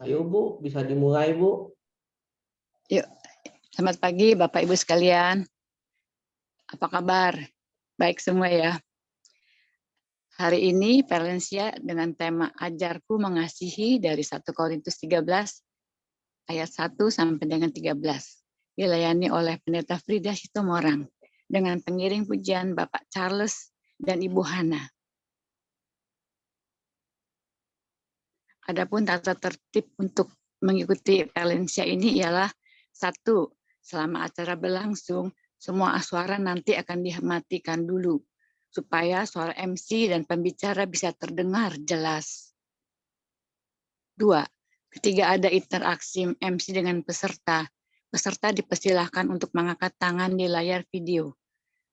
Ayo Bu, bisa dimulai Bu. Yuk, selamat pagi Bapak Ibu sekalian. Apa kabar? Baik semua ya. Hari ini Valencia dengan tema Ajarku Mengasihi dari 1 Korintus 13 ayat 1 sampai dengan 13. Dilayani oleh Pendeta Frida Sitomorang dengan pengiring pujian Bapak Charles dan Ibu Hana. Adapun tata tertib untuk mengikuti Valencia ini ialah 1. Selama acara berlangsung, semua suara nanti akan dimatikan dulu supaya suara MC dan pembicara bisa terdengar jelas. 2. Ketika ada interaksi MC dengan peserta, peserta dipersilahkan untuk mengangkat tangan di layar video.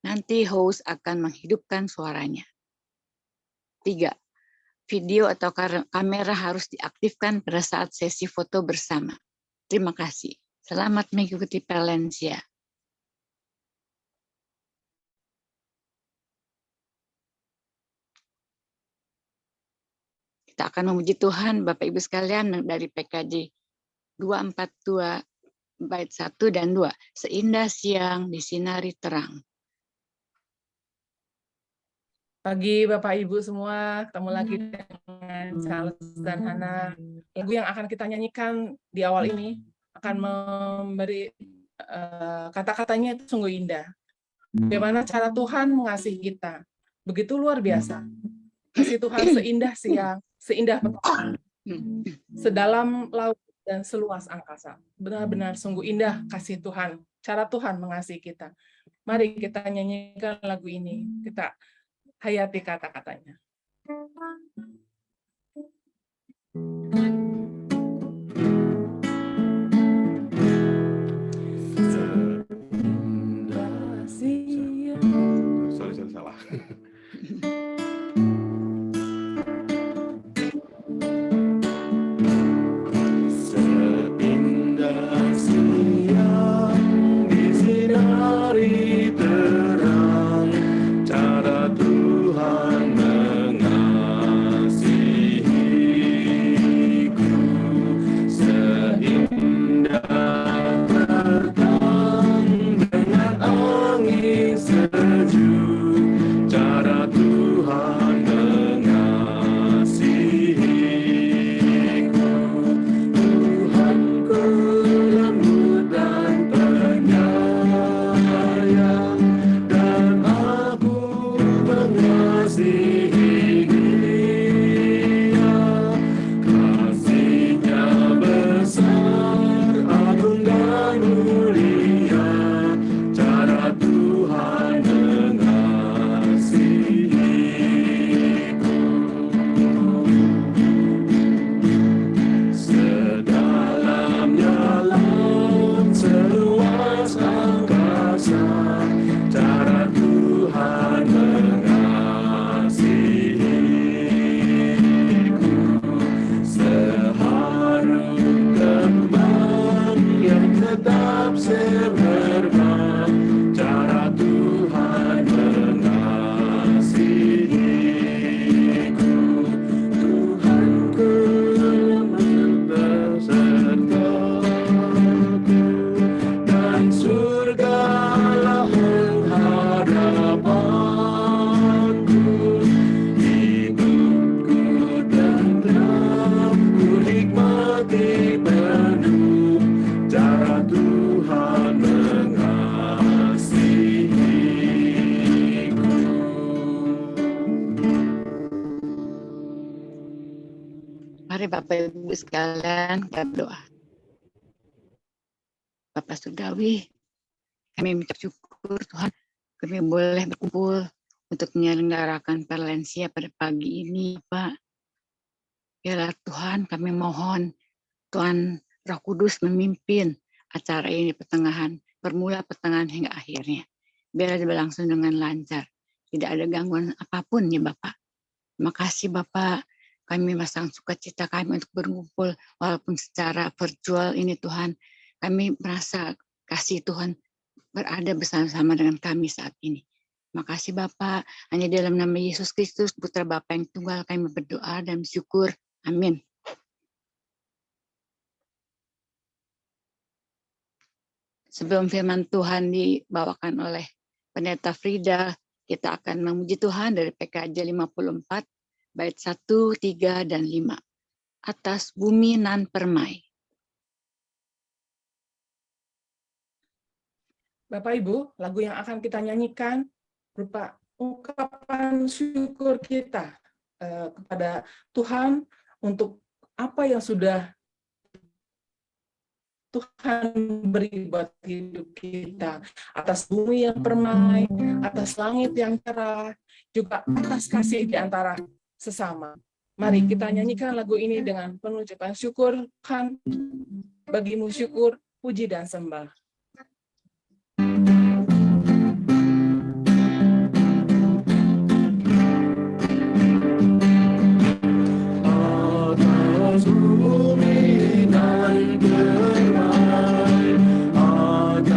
Nanti host akan menghidupkan suaranya. 3. Video atau kamera harus diaktifkan pada saat sesi foto bersama. Terima kasih. Selamat mengikuti Valencia. Kita akan memuji Tuhan, Bapak Ibu sekalian, dari PKJ 242 bait 1 dan 2. Seindah siang disinari terang. Pagi Bapak Ibu semua, ketemu lagi dengan Charles dan Hana. Lagu yang akan kita nyanyikan di awal ini akan memberi kata-katanya itu sungguh indah. Bagaimana cara Tuhan mengasihi kita, begitu luar biasa. Kasih Tuhan seindah siang, seindah petang, sedalam laut dan seluas angkasa. Benar-benar sungguh indah kasih Tuhan, cara Tuhan mengasihi kita. Mari kita nyanyikan lagu ini, kita hayati kata-katanya. Salah. Seindah siang disinari terang, cara Tuhan mengasihiku. Seindah petang dengan angin sejuk, cara Tuhan mengasihiku. Tuhanku lembut dan penyayang, dan aku mengasihi Dia. Kasih-Nya besar, agung dan mulia, cara Tuhan mengasihiku. Sedalamnya laut, seluas angkasa, cara Tuhan mengasihiku. Seharum kembang yang tetap semerbak, cara Tuhan mengasihiku. Tuhanku lemah besertaku, dan surgalah pengharapanku. Hidupku tentram, ku nikmati penuh, cara Tuhan mengasihiku. Mari Bapak Ibu sekalian kita berdoa. Bapak Surgawi, kami mengucap syukur Tuhan, kami boleh berkumpul untuk menyelenggarakan Valencia pada pagi ini, Pak. Biarlah Tuhan, kami mohon Tuhan Roh Kudus memimpin acara ini pertengahan, permula pertengahan hingga akhirnya. Biarlah berlangsung dengan lancar, tidak ada gangguan apapun ya Bapak. Terima kasih Bapak, kami masang sukacita kami untuk berkumpul walaupun secara virtual ini Tuhan. Kami merasa kasih Tuhan berada bersama-sama dengan kami saat ini. Terima kasih Bapak, hanya dalam nama Yesus Kristus, Putra Bapa yang tunggal, kami berdoa dan bersyukur. Amin. Sebelum firman Tuhan dibawakan oleh Pendeta Frida, kita akan memuji Tuhan dari PKJ 54, bait 1, 3, dan 5. Atas bumi nan permai. Bapak Ibu, lagu yang akan kita nyanyikan berupa ungkapan syukur kita kepada Tuhan untuk apa yang sudah Tuhan beri buat hidup kita, atas bumi yang permai, atas langit yang cerah, juga atas kasih di antara sesama. Mari kita nyanyikan lagu ini dengan penuh ucapan syukur. Tuhan, bagimu syukur, puji dan sembah. Atas bumi nan permai,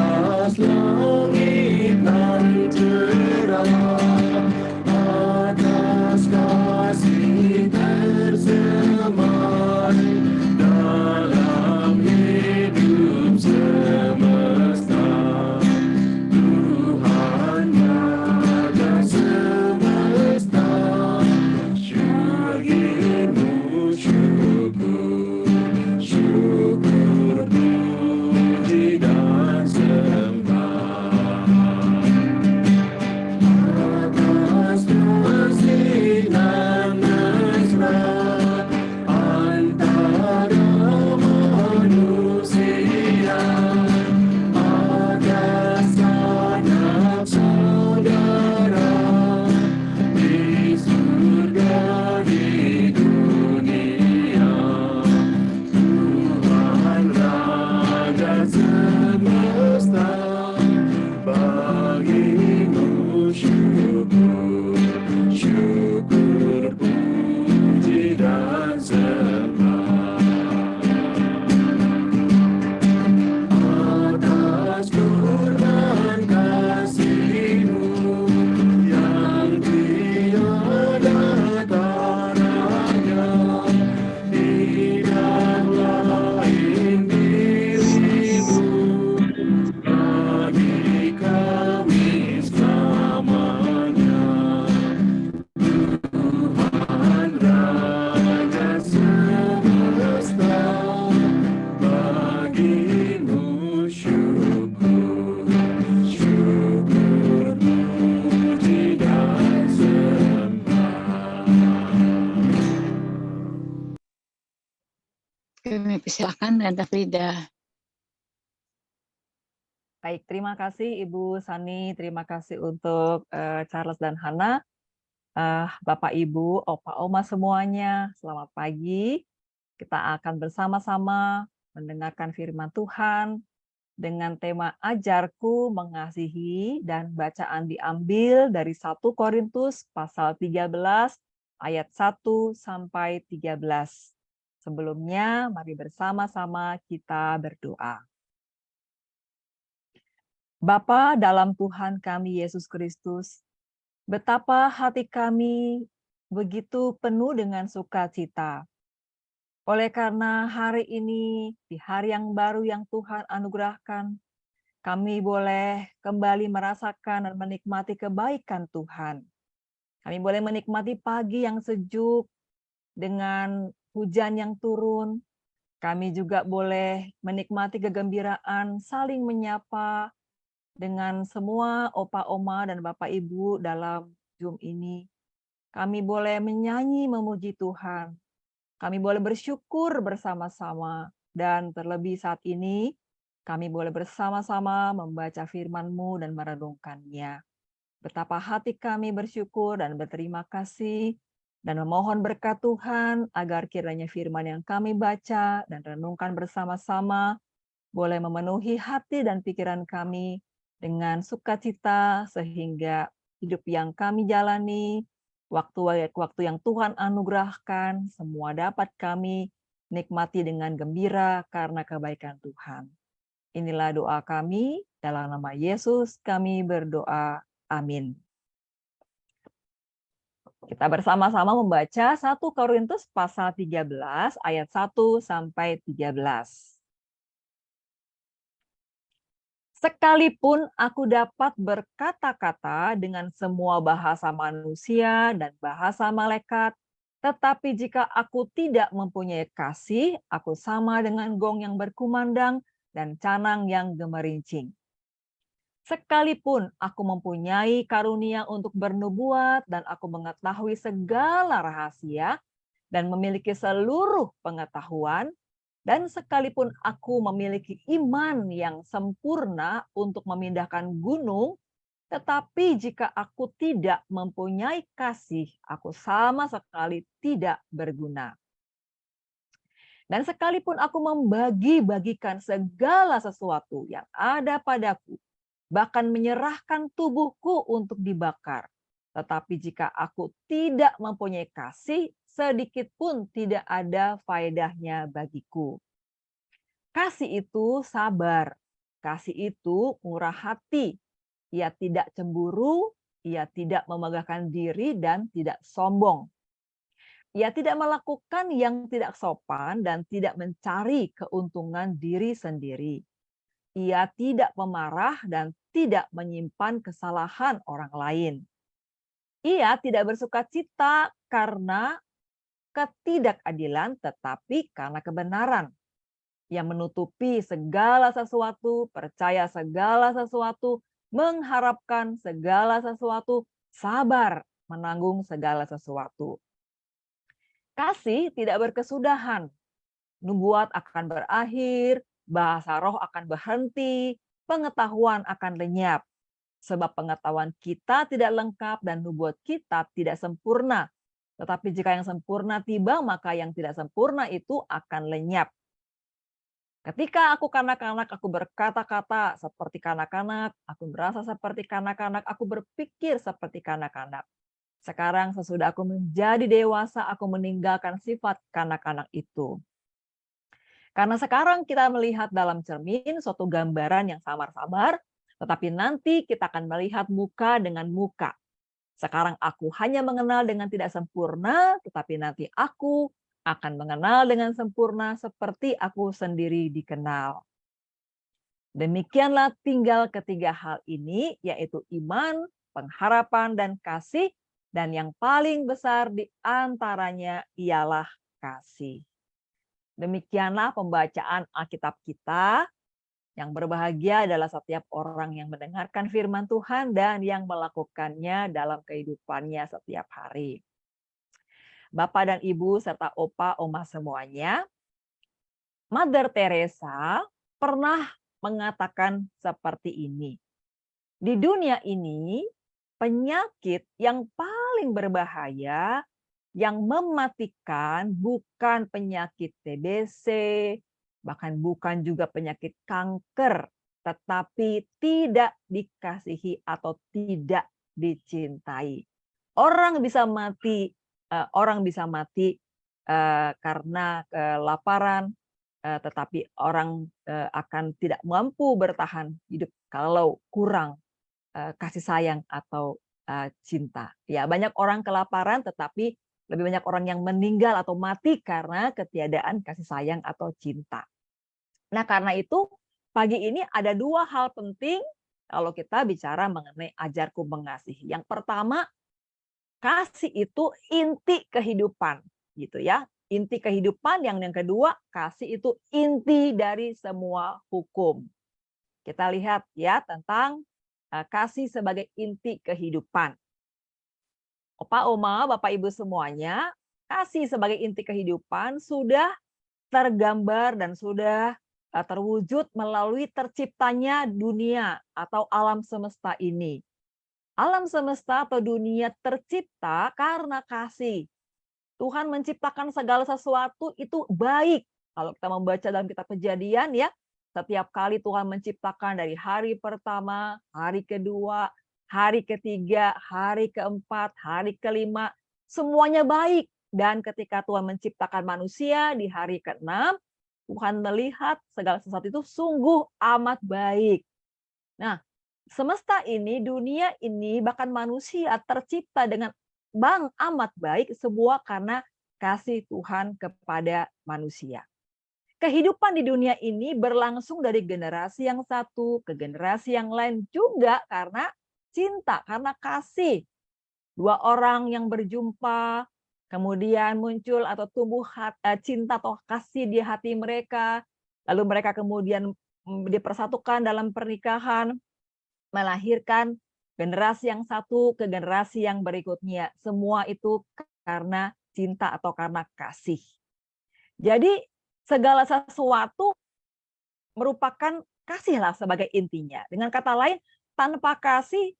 atas langit nan cerah, atas kasih tersemai dalam hidup semesta. Tuhan Raja semesta, bagimu syukur, syukur, puji dan sembah. Atas kasih nan mesra antara manusia, atas sanak saudara di surga di dunia. Tuhan Raja semesta, bagimu syukur, syukur, puji dan sembah. Atas kurban kasih-Mu yang tiada taranya, tidak lain diri-Mu bagi kami selamanya. Tuhan Raja semesta, bagimu syukur, syukur, puji dan sembah. Kami persilakan Pendeta Frida. Baik, terima kasih Ibu Sani, terima kasih untuk Charles dan Hana, Bapak Ibu, Opa Oma semuanya, selamat pagi. Kita akan bersama-sama mendengarkan firman Tuhan dengan tema Ajarku Mengasihi, dan bacaan diambil dari 1 Korintus pasal 13 ayat 1 sampai 13. Sebelumnya, mari bersama-sama kita berdoa. Bapa dalam Tuhan kami Yesus Kristus, betapa hati kami begitu penuh dengan sukacita. Oleh karena hari ini, di hari yang baru yang Tuhan anugerahkan, kami boleh kembali merasakan dan menikmati kebaikan Tuhan. Kami boleh menikmati pagi yang sejuk dengan hujan yang turun. Kami juga boleh menikmati kegembiraan saling menyapa dengan semua opa oma dan bapak ibu dalam Zoom ini. Kami boleh menyanyi memuji Tuhan. Kami boleh bersyukur bersama-sama. Dan terlebih saat ini, kami boleh bersama-sama membaca firman-Mu dan merenungkannya. Betapa hati kami bersyukur dan berterima kasih, dan memohon berkat Tuhan agar kiranya firman yang kami baca dan renungkan bersama-sama boleh memenuhi hati dan pikiran kami dengan sukacita, sehingga hidup yang kami jalani, waktu yang Tuhan anugerahkan, semua dapat kami nikmati dengan gembira karena kebaikan Tuhan. Inilah doa kami, dalam nama Yesus kami berdoa. Amin. Kita bersama-sama membaca 1 Korintus pasal 13 ayat 1 sampai 13. Sekalipun aku dapat berkata-kata dengan semua bahasa manusia dan bahasa malaikat, tetapi jika aku tidak mempunyai kasih, aku sama dengan gong yang berkumandang dan canang yang gemerincing. Sekalipun aku mempunyai karunia untuk bernubuat dan aku mengetahui segala rahasia dan memiliki seluruh pengetahuan, dan sekalipun aku memiliki iman yang sempurna untuk memindahkan gunung, tetapi jika aku tidak mempunyai kasih, aku sama sekali tidak berguna. Dan sekalipun aku membagi-bagikan segala sesuatu yang ada padaku, bahkan menyerahkan tubuhku untuk dibakar, tetapi jika aku tidak mempunyai kasih, sedikit pun tidak ada faedahnya bagiku. Kasih itu sabar, kasih itu murah hati, ia tidak cemburu, ia tidak memegahkan diri dan tidak sombong. Ia tidak melakukan yang tidak sopan dan tidak mencari keuntungan diri sendiri. Ia tidak pemarah dan tidak menyimpan kesalahan orang lain. Ia tidak bersukacita karena ketidakadilan, tetapi karena kebenaran. Ia menutupi segala sesuatu, percaya segala sesuatu, mengharapkan segala sesuatu, sabar menanggung segala sesuatu. Kasih tidak berkesudahan. Nubuat akan berakhir, bahasa roh akan berhenti, pengetahuan akan lenyap. Sebab pengetahuan kita tidak lengkap dan nubuat kita tidak sempurna. Tetapi jika yang sempurna tiba, maka yang tidak sempurna itu akan lenyap. Ketika aku kanak-kanak, aku berkata-kata seperti kanak-kanak, aku merasa seperti kanak-kanak, aku berpikir seperti kanak-kanak. Sekarang sesudah aku menjadi dewasa, aku meninggalkan sifat kanak-kanak itu. Karena sekarang kita melihat dalam cermin suatu gambaran yang samar-samar, tetapi nanti kita akan melihat muka dengan muka. Sekarang aku hanya mengenal dengan tidak sempurna, tetapi nanti aku akan mengenal dengan sempurna seperti aku sendiri dikenal. Demikianlah tinggal ketiga hal ini, yaitu iman, pengharapan, dan kasih, dan yang paling besar di antaranya ialah kasih. Demikianlah pembacaan Alkitab kita. Yang berbahagia adalah setiap orang yang mendengarkan firman Tuhan dan yang melakukannya dalam kehidupannya setiap hari. Bapak dan Ibu serta Opa, Oma semuanya, Mother Teresa pernah mengatakan seperti ini. Di dunia ini, penyakit yang paling berbahaya, yang mematikan bukan penyakit TBC, bahkan bukan juga penyakit kanker, tetapi tidak dikasihi atau tidak dicintai. Orang bisa mati karena kelaparan, tetapi orang akan tidak mampu bertahan hidup kalau kurang kasih sayang atau cinta. Ya, banyak orang kelaparan, tetapi lebih banyak orang yang meninggal atau mati karena ketiadaan kasih sayang atau cinta. Nah, karena itu pagi ini ada dua hal penting kalau kita bicara mengenai ajarku mengasihi. Yang pertama, kasih itu inti kehidupan, gitu ya. Inti kehidupan. Yang kedua, kasih itu inti dari semua hukum. Kita lihat ya tentang kasih sebagai inti kehidupan. Opa, Oma, Bapak, Ibu semuanya, kasih sebagai inti kehidupan sudah tergambar dan sudah terwujud melalui terciptanya dunia atau alam semesta ini. Alam semesta atau dunia tercipta karena kasih. Tuhan menciptakan segala sesuatu itu baik. Kalau kita membaca dalam kitab Kejadian ya, setiap kali Tuhan menciptakan dari hari pertama, hari kedua, hari ketiga, hari keempat, hari kelima, semuanya baik. Dan ketika Tuhan menciptakan manusia di hari ke-6, Tuhan melihat segala sesuatu itu sungguh amat baik. Nah, semesta ini, dunia ini, bahkan manusia tercipta dengan amat baik, semua karena kasih Tuhan kepada manusia. kehidupan di dunia ini berlangsung dari generasi yang satu ke generasi yang lain juga karena cinta, karena kasih. Dua orang yang berjumpa, kemudian muncul atau tumbuh cinta atau kasih di hati mereka, lalu mereka kemudian dipersatukan dalam pernikahan, melahirkan generasi yang satu ke generasi yang berikutnya. Semua itu karena cinta atau karena kasih. Jadi segala sesuatu merupakan kasihlah sebagai intinya. Dengan kata lain, tanpa kasih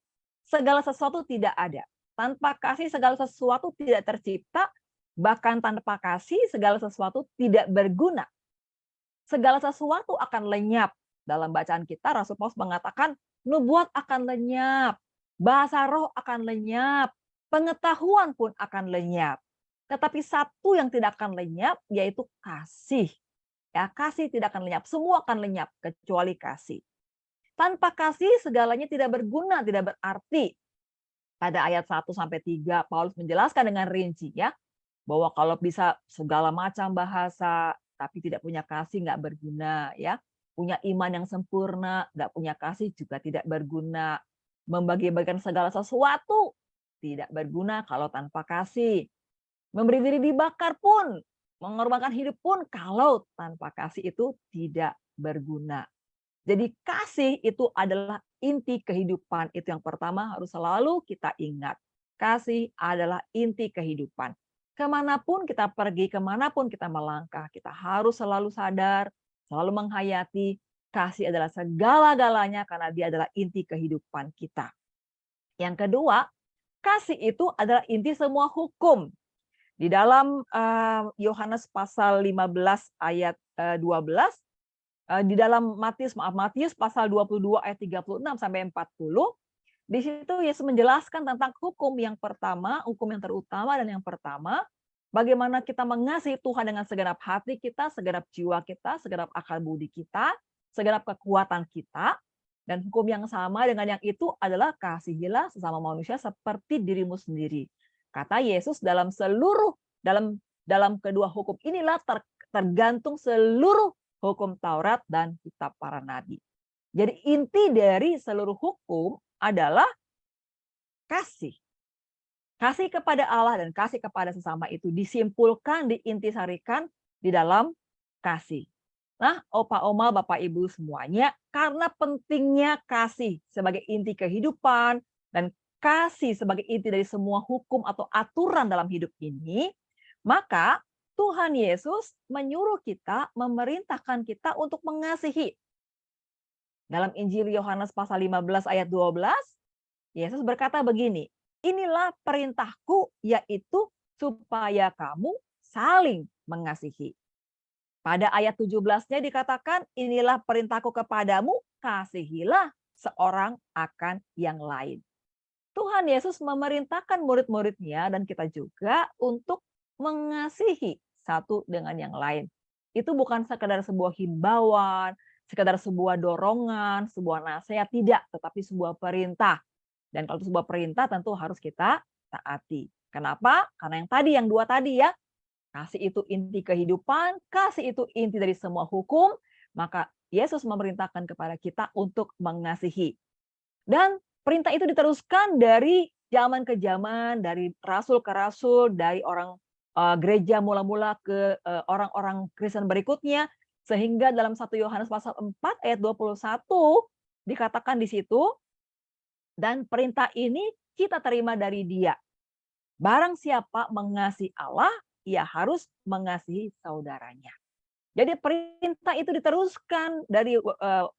segala sesuatu tidak ada. Tanpa kasih segala sesuatu tidak tercipta, bahkan tanpa kasih segala sesuatu tidak berguna. Segala sesuatu akan lenyap. Dalam bacaan kita, Rasul Paulus mengatakan, nubuat akan lenyap, bahasa roh akan lenyap, pengetahuan pun akan lenyap. Tetapi satu yang tidak akan lenyap, yaitu kasih. Ya, kasih tidak akan lenyap, semua akan lenyap kecuali kasih. Tanpa kasih segalanya tidak berguna, tidak berarti. Pada ayat 1-3 Paulus menjelaskan dengan rinci ya, bahwa kalau bisa segala macam bahasa tapi tidak punya kasih nggak berguna ya. Punya iman yang sempurna, nggak punya kasih juga tidak berguna. Membagi-bagikan segala sesuatu tidak berguna kalau tanpa kasih. Memberi diri dibakar pun, mengorbankan hidup pun kalau tanpa kasih itu tidak berguna. Jadi kasih itu adalah inti kehidupan. Itu yang pertama harus selalu kita ingat. Kasih adalah inti kehidupan. Kemanapun kita pergi, kemanapun kita melangkah, kita harus selalu sadar, selalu menghayati kasih adalah segala-galanya karena dia adalah inti kehidupan kita. Yang kedua, kasih itu adalah inti semua hukum. Di dalam Yohanes pasal 15 ayat 12, di dalam Matius pasal 22 ayat 36 sampai 40, di situ Yesus menjelaskan tentang hukum yang pertama, hukum yang terutama dan yang pertama, bagaimana kita mengasihi Tuhan dengan segenap hati kita, segenap jiwa kita, segenap akal budi kita, segenap kekuatan kita, dan hukum yang sama dengan yang itu adalah kasihilah sesama manusia seperti dirimu sendiri. Kata Yesus dalam kedua hukum inilah tergantung seluruh hukum Taurat dan kitab para nabi. Jadi inti dari seluruh hukum adalah kasih. Kasih kepada Allah dan kasih kepada sesama itu disimpulkan, diintisarikan di dalam kasih. Nah, Opa, Oma, Bapak, Ibu semuanya, karena pentingnya kasih sebagai inti kehidupan dan kasih sebagai inti dari semua hukum atau aturan dalam hidup ini, maka Tuhan Yesus menyuruh kita, memerintahkan kita untuk mengasihi. Dalam Injil Yohanes pasal 15 ayat 12, Yesus berkata begini, inilah perintahku yaitu supaya kamu saling mengasihi. Pada ayat 17-nya dikatakan, inilah perintahku kepadamu, kasihilah seorang akan yang lain. Tuhan Yesus memerintahkan murid-muridnya dan kita juga untuk mengasihi satu dengan yang lain. Itu bukan sekedar sebuah himbauan, sekedar sebuah dorongan, sebuah nasihat, tidak, tetapi sebuah perintah. Dan kalau itu sebuah perintah tentu harus kita taati. Kenapa? Karena yang dua tadi ya, kasih itu inti kehidupan, kasih itu inti dari semua hukum, maka Yesus memerintahkan kepada kita untuk mengasihi. Dan perintah itu diteruskan dari zaman ke zaman, dari rasul ke rasul, dari orang gereja mula-mula ke orang-orang Kristen berikutnya, sehingga dalam 1 Yohanes pasal 4 ayat 21 dikatakan di situ, dan perintah ini kita terima dari Dia. Barang siapa mengasihi Allah, ia harus mengasihi saudaranya. Jadi perintah itu diteruskan dari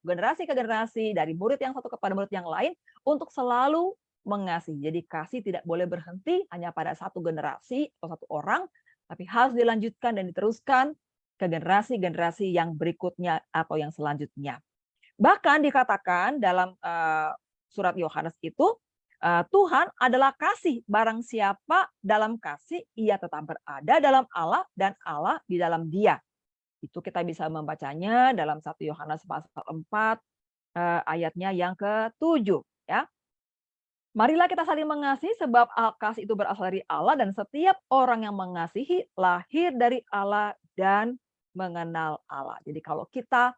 generasi ke generasi, dari murid yang satu kepada murid yang lain, untuk selalu mengasihi. Jadi kasih tidak boleh berhenti hanya pada satu generasi atau satu orang, tapi harus dilanjutkan dan diteruskan ke generasi-generasi yang berikutnya atau yang selanjutnya. Bahkan dikatakan dalam surat Yohanes itu, Tuhan adalah kasih. Barang siapa dalam kasih, ia tetap berada dalam Allah dan Allah di dalam Dia. Itu kita bisa membacanya dalam 1 Yohanes pasal 4 ayatnya yang ke-7 ya. Marilah kita saling mengasihi sebab kasih itu berasal dari Allah dan setiap orang yang mengasihi lahir dari Allah dan mengenal Allah. Jadi kalau kita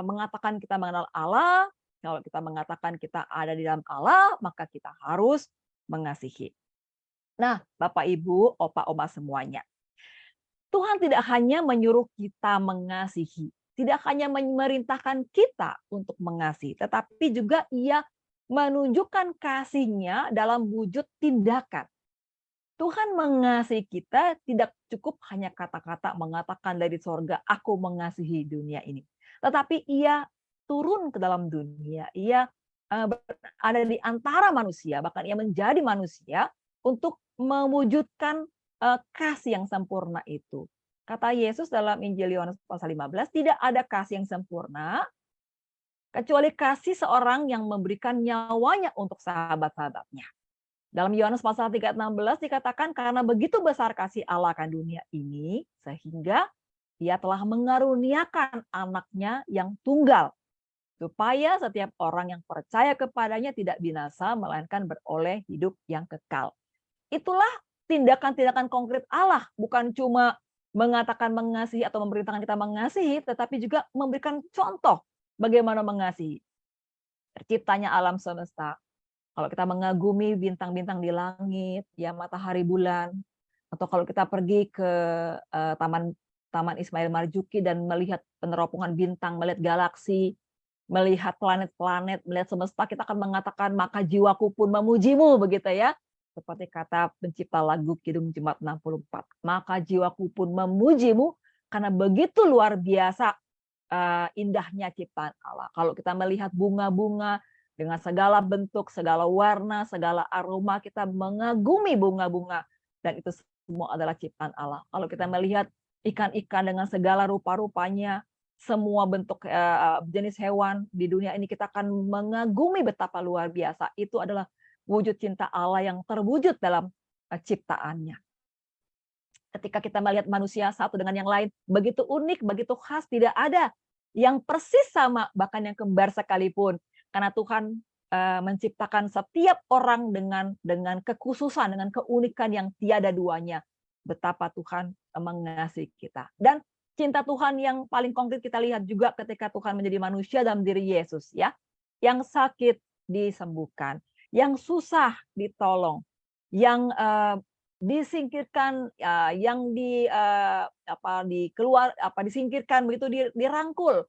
mengatakan kita mengenal Allah, kalau kita mengatakan kita ada di dalam Allah, maka kita harus mengasihi. Nah, Bapak, Ibu, Opa, Oma semuanya. Tuhan tidak hanya menyuruh kita mengasihi, tidak hanya memerintahkan kita untuk mengasihi, tetapi juga Ia menunjukkan kasih-Nya dalam wujud tindakan. Tuhan mengasihi kita tidak cukup hanya kata-kata mengatakan dari sorga, aku mengasihi dunia ini. Tetapi Ia turun ke dalam dunia, Ia ada di antara manusia, bahkan Ia menjadi manusia untuk mewujudkan kasih yang sempurna itu. Kata Yesus dalam Injil Yohanes pasal 15, tidak ada kasih yang sempurna, kecuali kasih seorang yang memberikan nyawanya untuk sahabat-sahabatnya. Dalam Yohanes pasal 3:16 dikatakan, karena begitu besar kasih Allah akan dunia ini, sehingga Ia telah mengaruniakan anaknya yang tunggal, supaya setiap orang yang percaya kepadanya tidak binasa, melainkan beroleh hidup yang kekal. Itulah tindakan-tindakan konkret Allah, bukan cuma mengatakan mengasihi atau memerintahkan kita mengasihi, tetapi juga memberikan contoh bagaimana mengasihi. Terciptanya alam semesta, kalau kita mengagumi bintang-bintang di langit, ya matahari, bulan, atau kalau kita pergi ke Taman Ismail Marzuki dan melihat peneropongan bintang, melihat galaksi, melihat planet-planet, melihat semesta, kita akan mengatakan maka jiwaku pun memujimu, begitu ya. Seperti kata pencipta lagu Kidung Jemaat 64. Maka jiwaku pun memujimu karena begitu luar biasa indahnya ciptaan Allah. Kalau kita melihat bunga-bunga dengan segala bentuk, segala warna, segala aroma, kita mengagumi bunga-bunga. Dan itu semua adalah ciptaan Allah. Kalau kita melihat ikan-ikan dengan segala rupa-rupanya, semua bentuk jenis hewan di dunia ini, kita akan mengagumi betapa luar biasa. Itu adalah wujud cinta Allah yang terwujud dalam ciptaannya. Ketika kita melihat manusia satu dengan yang lain, begitu unik, begitu khas, tidak ada yang persis sama, bahkan yang kembar sekalipun. Karena Tuhan menciptakan setiap orang dengan kekhususan, dengan keunikan yang tiada duanya. Betapa Tuhan mengasihi kita. Dan cinta Tuhan yang paling konkret kita lihat juga ketika Tuhan menjadi manusia dalam diri Yesus, ya. Yang sakit disembuhkan, yang susah ditolong, yang disingkirkan, yang disingkirkan begitu, dirangkul,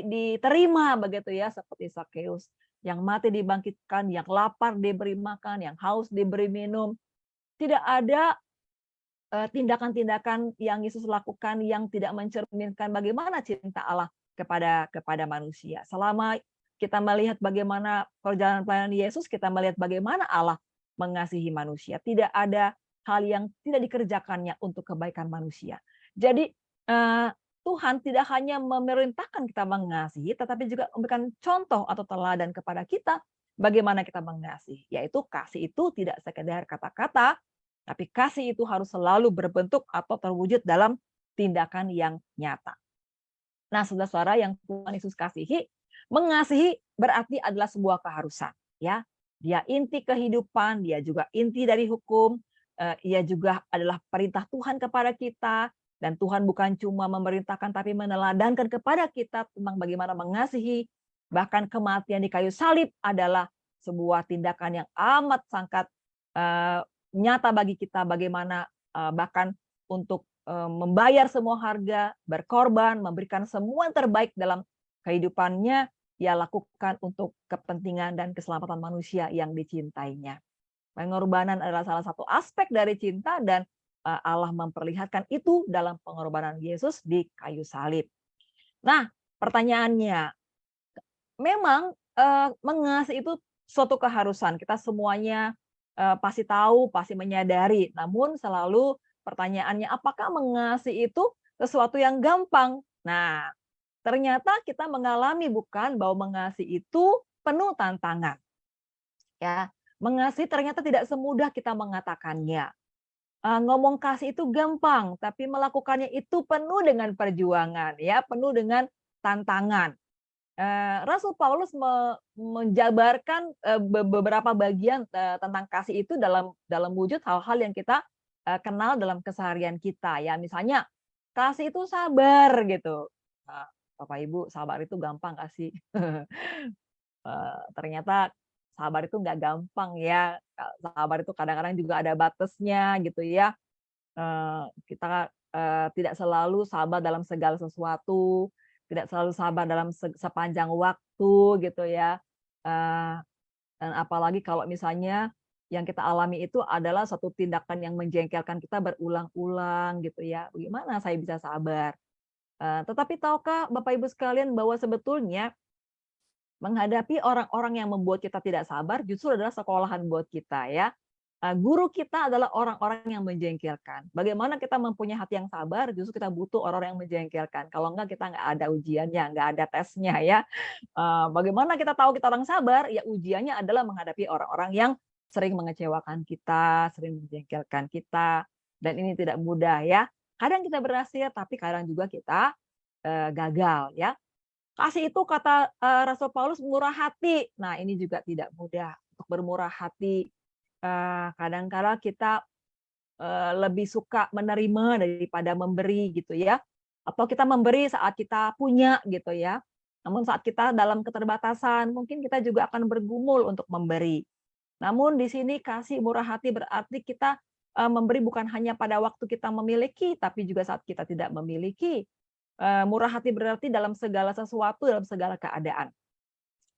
diterima begitu ya, seperti Sakeus, yang mati dibangkitkan, yang lapar diberi makan, yang haus diberi minum. Tidak ada tindakan-tindakan yang Yesus lakukan yang tidak mencerminkan bagaimana cinta Allah kepada manusia. Selama kita melihat bagaimana perjalanan pelayanan Yesus, kita melihat bagaimana Allah mengasihi manusia. Tidak ada hal yang tidak dikerjakannya untuk kebaikan manusia. Jadi Tuhan tidak hanya memerintahkan kita mengasihi, tetapi juga memberikan contoh atau teladan kepada kita bagaimana kita mengasihi. Yaitu kasih itu tidak sekedar kata-kata, tapi kasih itu harus selalu berbentuk atau terwujud dalam tindakan yang nyata. Nah, saudara-saudara yang Tuhan Yesus kasihi, mengasihi berarti adalah sebuah keharusan, ya. Dia inti kehidupan, dia juga inti dari hukum, ia juga adalah perintah Tuhan kepada kita, dan Tuhan bukan cuma memerintahkan tapi meneladankan kepada kita tentang bagaimana mengasihi. Bahkan kematian di kayu salib adalah sebuah tindakan yang amat sangat nyata bagi kita, bagaimana bahkan untuk membayar semua harga, berkorban, memberikan semua yang terbaik dalam kehidupannya, ia lakukan untuk kepentingan dan keselamatan manusia yang dicintainya. Pengorbanan adalah salah satu aspek dari cinta, dan Allah memperlihatkan itu dalam pengorbanan Yesus di kayu salib. Nah, pertanyaannya, memang mengasihi itu suatu keharusan. Kita semuanya pasti tahu, pasti menyadari. Namun selalu pertanyaannya, apakah mengasihi itu sesuatu yang gampang? Nah, ternyata kita mengalami bukan bahwa mengasihi itu penuh tantangan. Ya, mengasihi ternyata tidak semudah kita mengatakannya. Ngomong kasih itu gampang, tapi melakukannya itu penuh dengan perjuangan, ya, penuh dengan tantangan. Rasul Paulus menjabarkan beberapa bagian tentang kasih itu dalam wujud hal-hal yang kita kenal dalam keseharian kita, ya. Misalnya kasih itu sabar gitu. Nah, Bapak Ibu, sabar itu gampang nggak sih? Ternyata sabar itu nggak gampang ya. Sabar itu kadang-kadang juga ada batasnya gitu ya. Kita tidak selalu sabar dalam segala sesuatu, tidak selalu sabar dalam sepanjang waktu gitu ya. Eh, Dan apalagi kalau misalnya yang kita alami itu adalah satu tindakan yang menjengkelkan kita berulang-ulang gitu ya. Bagaimana saya bisa sabar? Tetapi tahukah Bapak Ibu sekalian bahwa sebetulnya menghadapi orang-orang yang membuat kita tidak sabar justru adalah sekolahan buat kita ya. Guru kita adalah orang-orang yang menjengkelkan. Bagaimana kita mempunyai hati yang sabar, justru kita butuh orang-orang yang menjengkelkan. Kalau enggak kita nggak ada ujiannya, nggak ada tesnya ya. Bagaimana kita tahu kita orang sabar? Ya ujiannya adalah menghadapi orang-orang yang sering mengecewakan kita, sering menjengkelkan kita, dan ini tidak mudah ya. Kadang kita berhasil, tapi kadang juga kita gagal ya. Kasih itu kata Rasul Paulus murah hati. Nah ini juga tidak mudah untuk bermurah hati. Kadang-kala kita lebih suka menerima daripada memberi gitu ya. Atau kita memberi saat kita punya gitu ya. Namun saat kita dalam keterbatasan, mungkin kita juga akan bergumul untuk memberi. Namun di sini kasih murah hati berarti kita memberi bukan hanya pada waktu kita memiliki, tapi juga saat kita tidak memiliki. Murah hati berarti dalam segala sesuatu, dalam segala keadaan.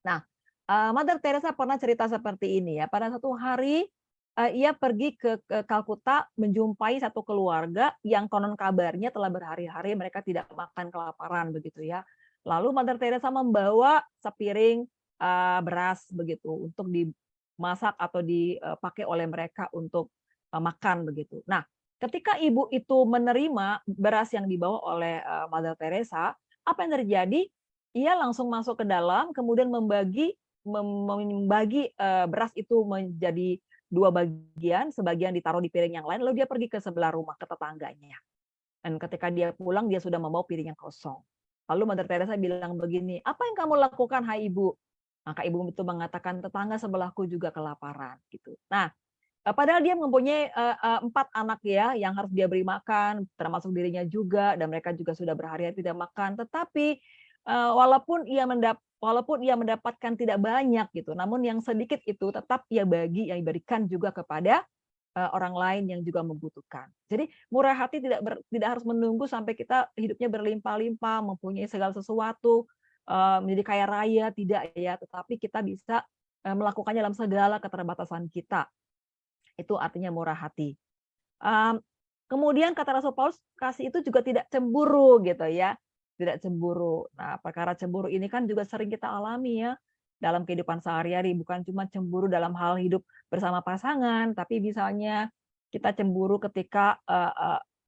Nah, Mother Teresa pernah cerita seperti ini ya. Pada satu hari ia pergi ke Kalkuta menjumpai satu keluarga yang konon kabarnya telah berhari-hari mereka tidak makan kelaparan begitu ya. Lalu Mother Teresa membawa sepiring beras begitu untuk dimasak atau dipakai oleh mereka untuk makan begitu. Nah, ketika ibu itu menerima beras yang dibawa oleh Mother Teresa, apa yang terjadi? Ia langsung masuk ke dalam, kemudian membagi beras itu menjadi 2 bagian, sebagian ditaruh di piring yang lain, lalu dia pergi ke sebelah rumah, ke tetangganya. Dan ketika dia pulang, dia sudah membawa piring yang kosong. Lalu Mother Teresa bilang begini, "Apa yang kamu lakukan, hai ibu?" Maka ibu itu mengatakan, "Tetangga sebelahku juga kelaparan." Gitu. Nah, padahal dia mempunyai 4 anak ya yang harus dia beri makan, termasuk dirinya juga, dan mereka juga sudah berhari-hari tidak makan. Tetapi walaupun ia mendapatkan tidak banyak gitu, namun yang sedikit itu tetap ia berikan juga kepada orang lain yang juga membutuhkan. Jadi murah hati tidak harus menunggu sampai kita hidupnya berlimpah-limpah, mempunyai segala sesuatu, menjadi kaya raya, tidak ya, tetapi kita bisa melakukannya dalam segala keterbatasan kita. Itu artinya murah hati. Kemudian kata Rasul Paulus, kasih itu juga tidak cemburu gitu ya. Tidak cemburu. Nah, perkara cemburu ini kan juga sering kita alami ya dalam kehidupan sehari-hari, bukan cuma cemburu dalam hal hidup bersama pasangan, tapi misalnya kita cemburu ketika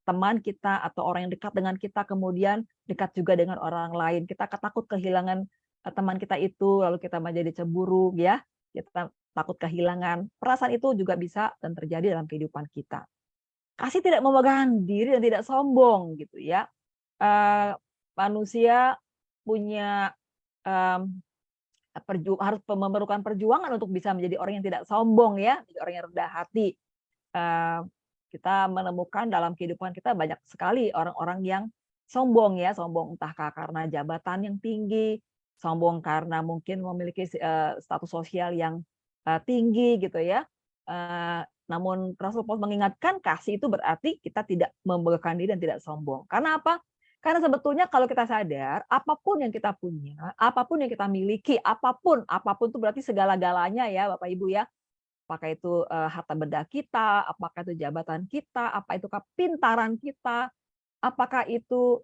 teman kita atau orang yang dekat dengan kita kemudian dekat juga dengan orang lain. Kita takut kehilangan teman kita itu, lalu kita menjadi cemburu ya. Kita takut kehilangan. Perasaan itu juga bisa dan terjadi dalam kehidupan kita. Kasih tidak memegahkan diri dan tidak sombong gitu ya. Manusia punya harus memerlukan perjuangan untuk bisa menjadi orang yang tidak sombong ya, menjadi orang yang rendah hati. Kita menemukan dalam kehidupan kita banyak sekali orang-orang yang sombong ya, sombong entah karena jabatan yang tinggi, sombong karena mungkin memiliki status sosial yang tinggi gitu ya. Namun Rasul Paulus mengingatkan kasih itu berarti kita tidak membanggakan diri dan tidak sombong. Karena apa? Karena sebetulnya kalau kita sadar, apapun yang kita punya, apapun yang kita miliki, apapun itu berarti segala-galanya ya Bapak Ibu ya. Apakah itu harta benda kita, apakah itu jabatan kita, apa itu kepintaran kita, apakah itu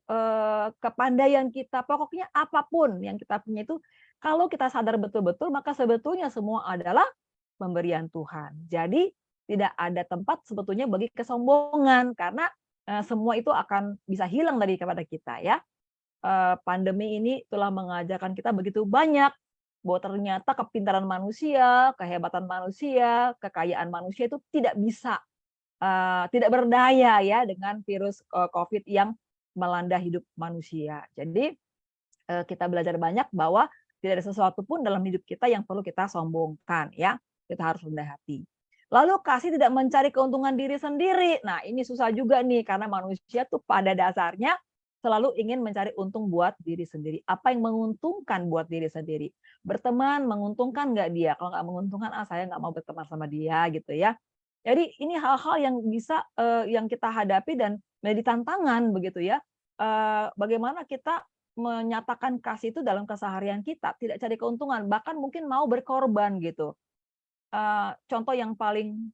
kepandaian kita, pokoknya apapun yang kita punya itu, kalau kita sadar betul-betul, maka sebetulnya semua adalah pemberian Tuhan. Jadi tidak ada tempat sebetulnya bagi kesombongan, karena semua itu akan bisa hilang dari kepada kita ya. Pandemi ini telah mengajarkan kita begitu banyak bahwa ternyata kepintaran manusia, kehebatan manusia, kekayaan manusia itu tidak bisa, tidak berdaya ya dengan virus COVID yang melanda hidup manusia. Jadi kita belajar banyak bahwa tidak ada sesuatu pun dalam hidup kita yang perlu kita sombongkan ya. Kita harus rendah hati. Lalu kasih tidak mencari keuntungan diri sendiri. Nah, ini susah juga nih karena manusia tuh pada dasarnya selalu ingin mencari untung buat diri sendiri. Apa yang menguntungkan buat diri sendiri? Berteman menguntungkan nggak dia? Kalau nggak menguntungkan, saya nggak mau berteman sama dia gitu ya. Jadi ini hal-hal yang bisa yang kita hadapi dan menjadi tantangan begitu ya. Bagaimana kita menyatakan kasih itu dalam keseharian kita, tidak cari keuntungan, bahkan mungkin mau berkorban gitu. Contoh yang paling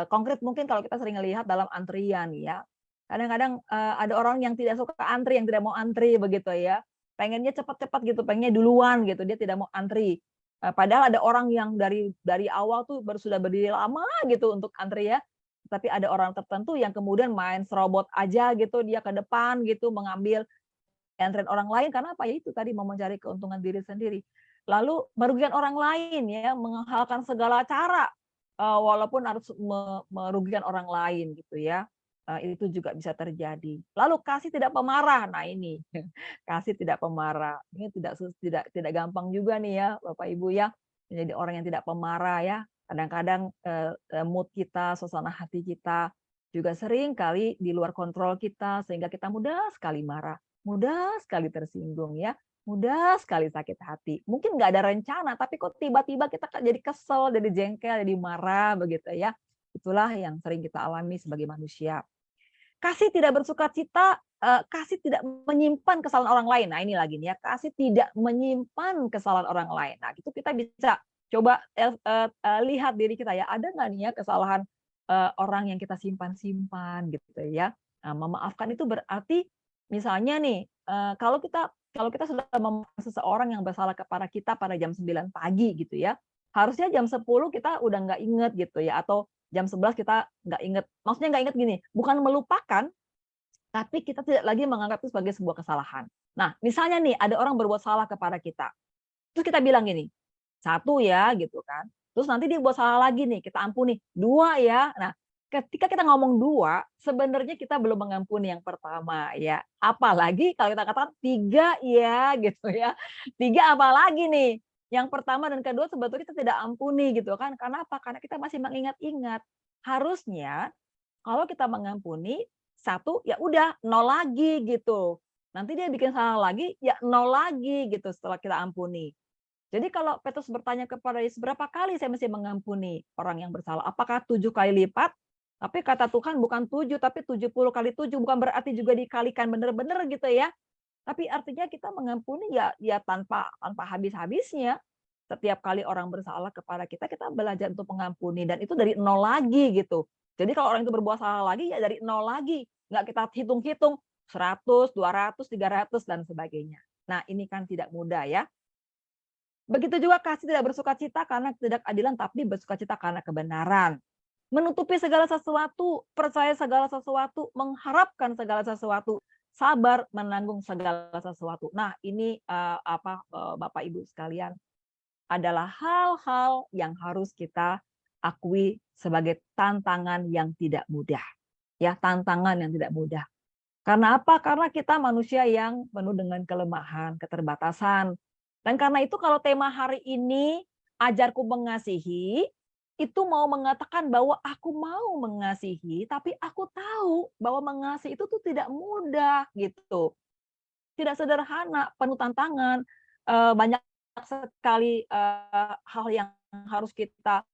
konkret mungkin kalau kita sering lihat dalam antrian ya. Kadang-kadang ada orang yang tidak suka antri, yang tidak mau antri begitu ya. Pengennya cepat-cepat gitu, pengennya duluan gitu, dia tidak mau antri. Padahal ada orang yang dari awal tuh sudah berdiri lama gitu untuk antri ya. Tapi ada orang tertentu yang kemudian main serobot aja gitu, dia ke depan gitu mengambil antrean orang lain karena apa ya itu tadi mau mencari keuntungan diri sendiri. Lalu merugikan orang lain ya, menghalalkan segala cara walaupun harus merugikan orang lain gitu ya. Itu juga bisa terjadi. Lalu kasih tidak pemarah. Nah ini kasih tidak pemarah. Ini tidak gampang juga nih ya Bapak Ibu ya menjadi orang yang tidak pemarah ya. Kadang-kadang mood kita, suasana hati kita juga sering kali di luar kontrol kita sehingga kita mudah sekali marah, mudah sekali tersinggung ya, mudah sekali sakit hati. Mungkin nggak ada rencana tapi kok tiba-tiba kita jadi kesel, jadi jengkel, jadi marah begitu ya. Itulah yang sering kita alami sebagai manusia. Kasih tidak bersukacita, kasih tidak menyimpan kesalahan orang lain. Nah, ini lagi nih ya, kasih tidak menyimpan kesalahan orang lain. Nah, itu kita bisa coba lihat diri kita ya, ada nggak nih ya kesalahan orang yang kita simpan-simpan gitu ya. Nah, memaafkan itu berarti misalnya nih, kalau kita sudah memaafkan seseorang yang bersalah kepada kita pada jam 9 pagi gitu ya, harusnya jam 10 kita udah nggak inget gitu ya, atau jam 11 kita nggak inget, maksudnya nggak inget gini, bukan melupakan, tapi kita tidak lagi menganggap itu sebagai sebuah kesalahan. Nah, misalnya nih ada orang berbuat salah kepada kita, terus kita bilang gini, 1 ya gitu kan, terus nanti dia buat salah lagi nih, kita ampuni, 2 ya. Nah, ketika kita ngomong 2, sebenarnya kita belum mengampuni yang pertama ya. Apalagi kalau kita katakan 3 ya gitu ya. 3 apalagi nih. Yang pertama dan kedua sebetulnya kita tidak ampuni gitu kan. Karena apa? Karena kita masih mengingat-ingat. Harusnya kalau kita mengampuni 1 ya udah 0 lagi gitu. Nanti dia bikin salah lagi ya 0 lagi gitu setelah kita ampuni. Jadi kalau Petrus bertanya kepada Yesus, berapa kali saya mesti mengampuni orang yang bersalah? Apakah 7 kali lipat? Tapi kata Tuhan bukan 7, tapi 70 kali 7. Bukan berarti juga dikalikan benar-benar gitu ya. Tapi artinya kita mengampuni ya tanpa habis-habisnya. Setiap kali orang bersalah kepada kita, kita belajar untuk mengampuni. Dan itu dari 0 lagi gitu. Jadi kalau orang itu berbuat salah lagi, ya dari 0 lagi. Nggak kita hitung-hitung 100, 200, 300, dan sebagainya. Nah ini kan tidak mudah ya. Begitu juga kasih tidak bersukacita karena ketidakadilan, tapi bersukacita karena kebenaran. Menutupi segala sesuatu, percaya segala sesuatu, mengharapkan segala sesuatu, sabar menanggung segala sesuatu. Nah, ini Bapak Ibu sekalian adalah hal-hal yang harus kita akui sebagai tantangan yang tidak mudah. Ya, tantangan yang tidak mudah. Karena apa? Karena kita manusia yang penuh dengan kelemahan, keterbatasan. Dan karena itu kalau tema hari ini, ajarku mengasihi, itu mau mengatakan bahwa aku mau mengasihi, tapi aku tahu bahwa mengasihi itu tuh tidak mudah gitu. Tidak sederhana, penuh tantangan, banyak sekali hal yang harus kita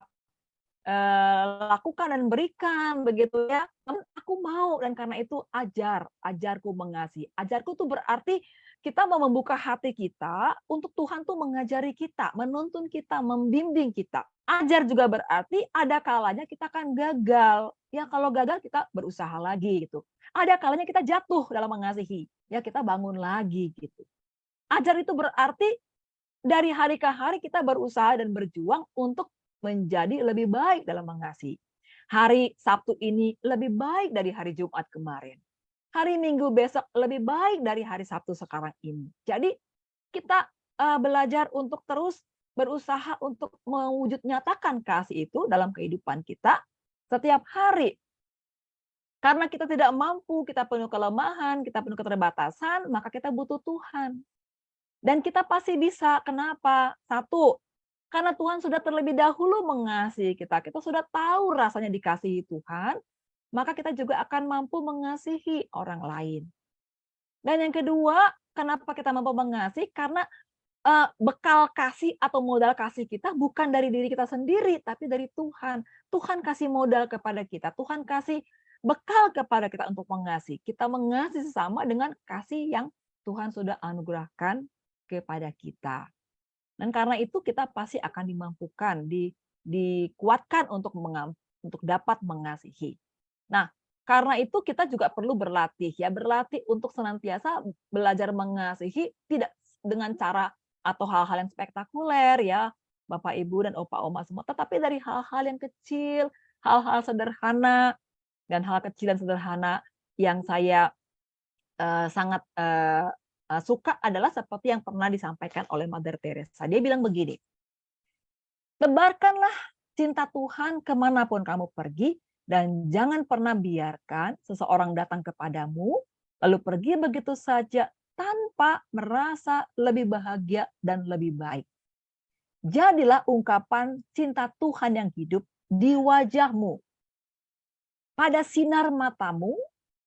lakukan dan berikan begitu ya. Namun aku mau, dan karena itu ajarku mengasihi. Ajarku itu berarti kita mau membuka hati kita untuk Tuhan tuh mengajari kita, menuntun kita, membimbing kita. Ajar juga berarti ada kalanya kita akan gagal. Ya kalau gagal kita berusaha lagi gitu. Ada kalanya kita jatuh dalam mengasihi. Ya kita bangun lagi gitu. Ajar itu berarti dari hari ke hari kita berusaha dan berjuang untuk menjadi lebih baik dalam mengasihi. Hari Sabtu ini lebih baik dari hari Jumat kemarin. Hari Minggu besok lebih baik dari hari Sabtu sekarang ini. Jadi kita belajar untuk terus berusaha untuk mewujud nyatakan kasih itu dalam kehidupan kita setiap hari. Karena kita tidak mampu, kita penuh kelemahan, kita penuh keterbatasan, maka kita butuh Tuhan. Dan kita pasti bisa. Kenapa? 1, Karena Tuhan sudah terlebih dahulu mengasihi kita. Kita sudah tahu rasanya dikasihi Tuhan, maka kita juga akan mampu mengasihi orang lain. Dan yang kedua, kenapa kita mampu mengasihi? Karena bekal kasih atau modal kasih kita bukan dari diri kita sendiri, tapi dari Tuhan. Tuhan kasih modal kepada kita. Tuhan kasih bekal kepada kita untuk mengasihi. Kita mengasihi sesama dengan kasih yang Tuhan sudah anugerahkan kepada kita. Dan karena itu kita pasti akan dimampukan, dikuatkan untuk dapat mengasihi. Nah, karena itu kita juga perlu berlatih untuk senantiasa belajar mengasihi, tidak dengan cara atau hal-hal yang spektakuler ya, Bapak Ibu dan Opa Oma semua, tetapi dari hal-hal yang kecil, hal-hal sederhana, dan hal kecil dan sederhana yang saya sangat suka adalah seperti yang pernah disampaikan oleh Mother Teresa. Dia bilang begini, tebarkanlah cinta Tuhan kemanapun kamu pergi, dan jangan pernah biarkan seseorang datang kepadamu, lalu pergi begitu saja tanpa merasa lebih bahagia dan lebih baik. Jadilah ungkapan cinta Tuhan yang hidup di wajahmu, pada sinar matamu,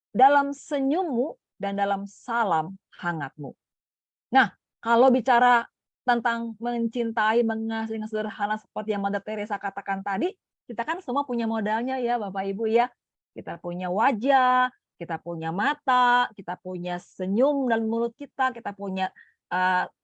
dalam senyummu, dan dalam salam hangatmu. Nah, kalau bicara tentang mencintai, mengasihi yang sederhana seperti yang Mother Teresa katakan tadi, kita kan semua punya modalnya ya Bapak Ibu ya. Kita punya wajah, kita punya mata, kita punya senyum dalam mulut kita punya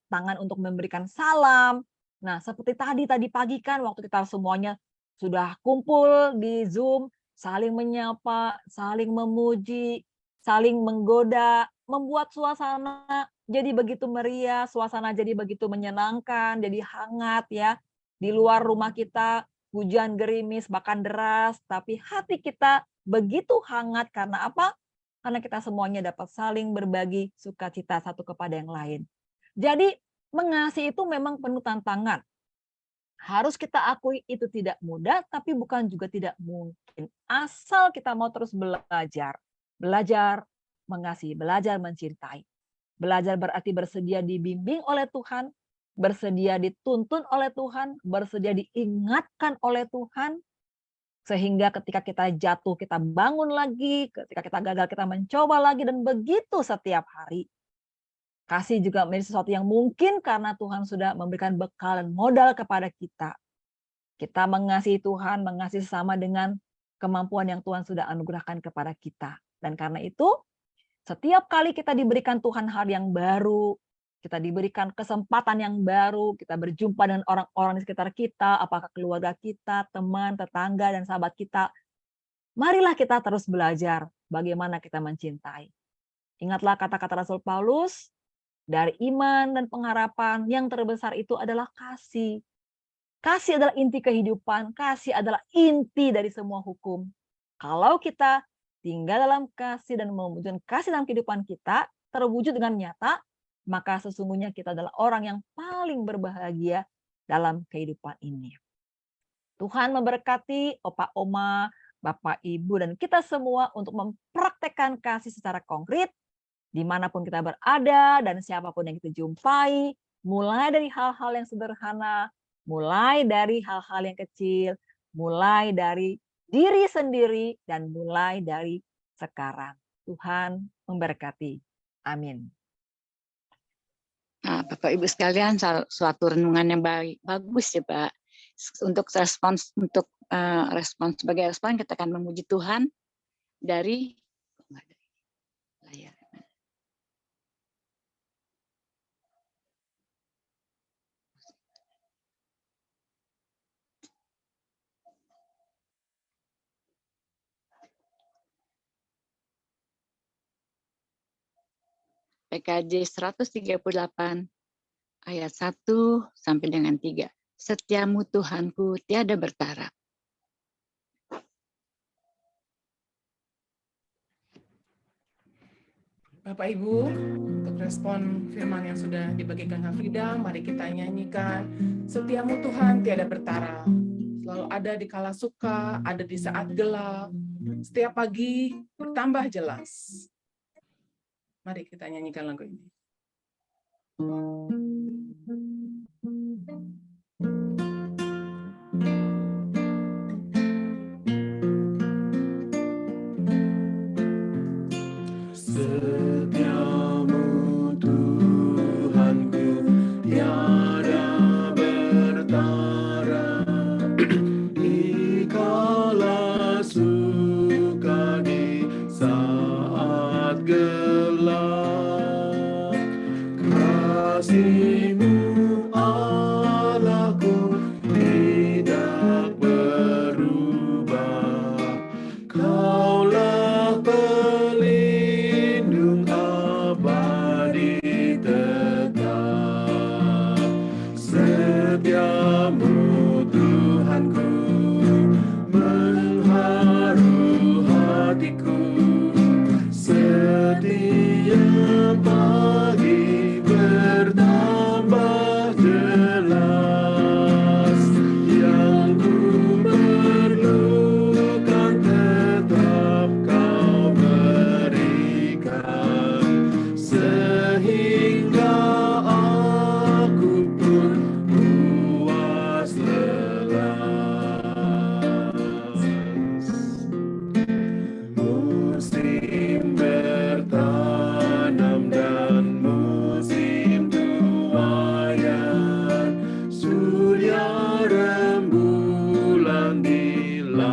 tangan untuk memberikan salam. Nah, seperti tadi pagi kan waktu kita semuanya sudah kumpul di Zoom, saling menyapa, saling memuji, saling menggoda, membuat suasana jadi begitu meriah, suasana jadi begitu menyenangkan, jadi hangat ya. Di luar rumah kita hujan gerimis, bahkan deras, tapi hati kita begitu hangat karena apa? Karena kita semuanya dapat saling berbagi sukacita satu kepada yang lain. Jadi mengasihi itu memang penuh tantangan. Harus kita akui itu tidak mudah, tapi bukan juga tidak mungkin. Asal kita mau terus belajar. Belajar mengasihi, belajar mencintai. Belajar berarti bersedia dibimbing oleh Tuhan, bersedia dituntun oleh Tuhan, bersedia diingatkan oleh Tuhan, sehingga ketika kita jatuh, kita bangun lagi, ketika kita gagal, kita mencoba lagi, dan begitu setiap hari. Kasih juga menjadi sesuatu yang mungkin karena Tuhan sudah memberikan bekal dan modal kepada kita. Kita mengasihi Tuhan, mengasihi sesama dengan kemampuan yang Tuhan sudah anugerahkan kepada kita. Dan karena itu, setiap kali kita diberikan Tuhan hal yang baru, kita diberikan kesempatan yang baru, kita berjumpa dengan orang-orang di sekitar kita, apakah keluarga kita, teman, tetangga, dan sahabat kita, marilah kita terus belajar bagaimana kita mencintai. Ingatlah kata-kata Rasul Paulus, dari iman dan pengharapan yang terbesar itu adalah kasih. Kasih adalah inti kehidupan, kasih adalah inti dari semua hukum. Kalau kita tinggal dalam kasih dan mewujudkan kasih dalam kehidupan kita, terwujud dengan nyata, maka sesungguhnya kita adalah orang yang paling berbahagia dalam kehidupan ini. Tuhan memberkati Opa Oma, Bapak Ibu, dan kita semua untuk mempraktekkan kasih secara konkret, dimanapun kita berada dan siapapun yang kita jumpai, mulai dari hal-hal yang sederhana, mulai dari hal-hal yang kecil, mulai dari diri sendiri, dan mulai dari sekarang. Tuhan memberkati. Amin. Nah, Bapak Ibu sekalian, suatu renungan yang bagus ya Pak. Untuk respons sebagai respon kita akan memuji Tuhan dari layar. PKJ 138 ayat 1 sampai dengan 3. Setiamu Tuhanku tiada bertara. Bapak Ibu, untuk respon firman yang sudah dibagikan Kak Frida, mari kita nyanyikan. Setiamu Tuhan tiada bertara. Selalu ada di kala suka, ada di saat gelap. Setiap pagi bertambah jelas. Mari kita nyanyikan lagu ini.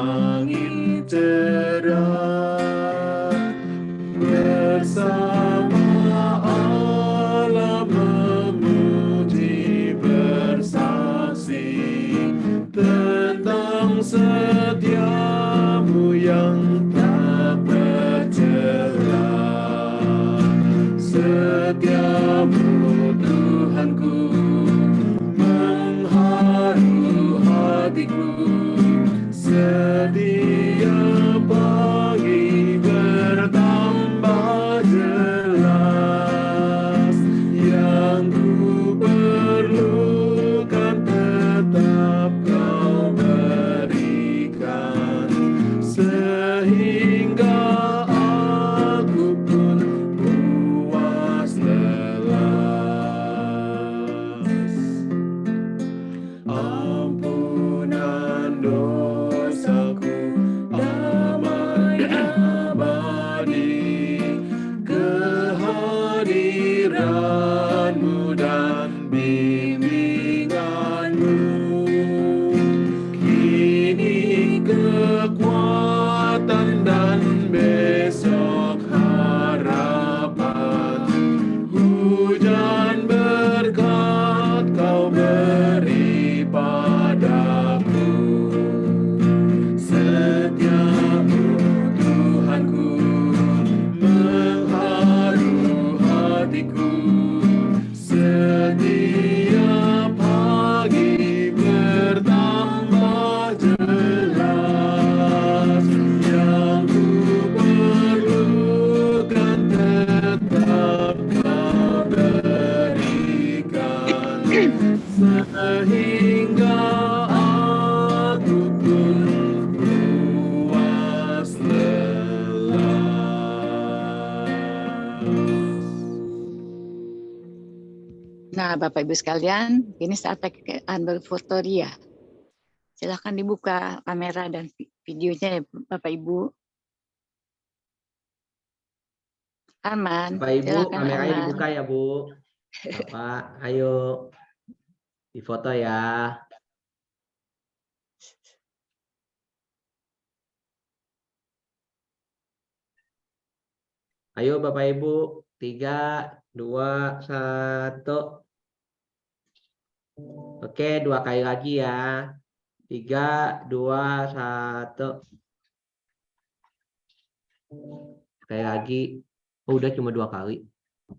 langit cerah, bersama Allah memuji bersaksi tentang setiamu yang tak bercela. Setiamu Tuhanku mengharu hatiku, sedia pagi bertambah jelas. Yang ku perlukan tetap kau berikan, sehingga aku pun puas lelas. Ampunan dosaku, damai abadi, kehadiranmu dan bimbinganmu. Kini kekuatan dan besok harapan, hujan berkat kau beri padaku. Setiamu Tuhanku mengharu hatiku, setiap pagi bertambah jelas. Yang ku perlukan tetap kau berikan, sehingga aku pun puas lelas. Nah, Bapak Ibu sekalian, ini saat berfoto Ria. Silahkan dibuka kamera dan videonya ya Bapak Ibu. Arman, Bapak Ibu, silakan kameranya Arman. dibuka ya Bu. Bapak, ayo difoto ya. Ayo Bapak Ibu, 3, 2, 1. Oke, 2 kali lagi ya. 3, 2, 1. Sekali lagi. Oh, udah cuma 2 kali.